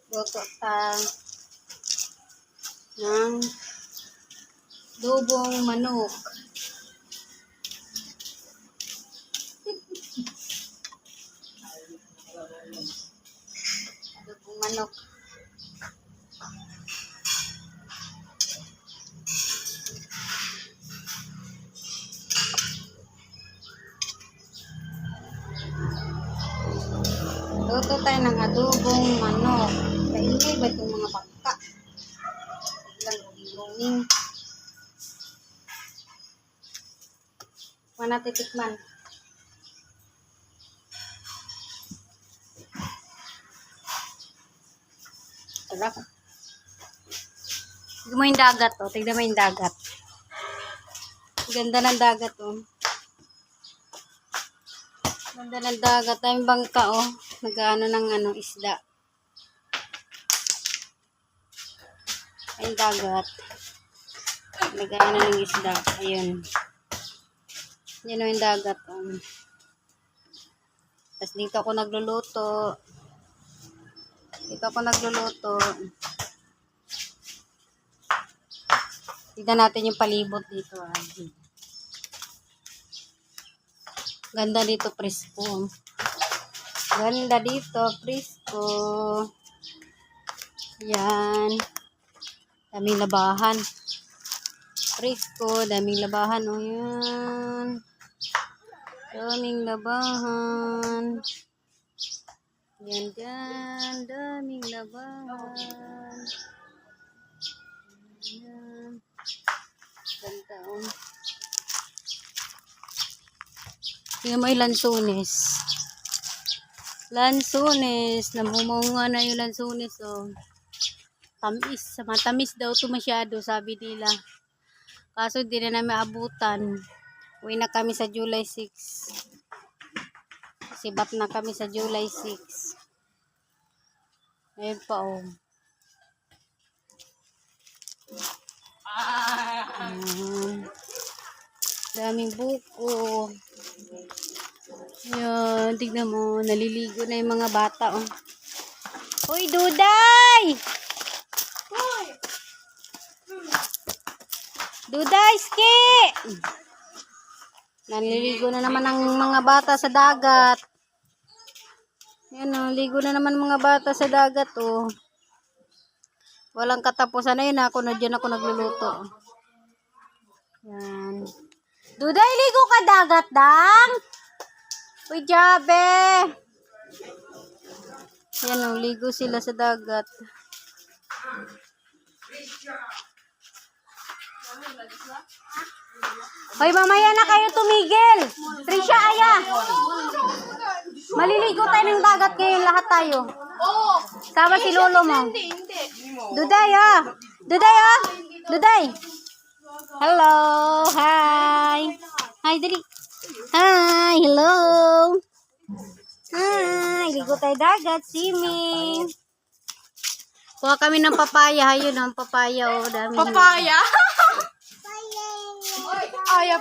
Luto ta ng adobong manok. Adobong manok. Luto tayo ng adobong manok. Kaingay ba itong mga bangka? Ilang runging. Mana titikman. Sarap. Tignan mo yung dagat, oh. Tignan mo yung dagat. Ganda ng dagat, oh. Ganda ng dagat. Ay bangka, oh. Nag-ano ng isda. Ay dagat. Nag-ano ng isda. Ayun. Yan, oh, yung dagat, oh. Tapos dito ako nagluluto. Tignan natin yung palibot dito. Ganda dito, presko. Ganda dito, presko. Yan. Daming labahan. Presko, daming labahan. O yan. Daming labahan. Yan dyan. Daming labahan. Yan. Ganda, oh. Tingnan mo yung lansunis. Lansunis. Namumunga na yung lansunis, oh. Tamis. Matamis daw ito masyado, sabi nila. Kaso hindi na namin abutan. Uwi na kami sa July 6. Sibat na kami sa July 6. Ayun pa, oh. Daming buko. Yan, tignan mo. Naliligo na yung mga bata, oh. Hoy, Duday! Duday, Ski! Naliligo na naman ang mga bata sa dagat. Yan, oh. Ligo na naman mga bata sa dagat, oh. Walang katapusan na yun. Ako na dyan ako nagluluto. Yan. Duday, ligo ka dagat, dang! Uy, Jabe! Yan, oh, ligo sila sa dagat. Hoy, mamaya na kayo tumigil! Trisha, Aya! Maliligo tayo ng dagat ngayon, lahat tayo. Sama si lolo mo. Duday, ah! Duday, ah! Duday! Hello! Hi! Hi, dali! Hi! Hello! Hi! Ligo tayo dagat, swimming! Kuha kami ng papaya. Ayun ang papaya, oh. Dami. Papaya? Papaya?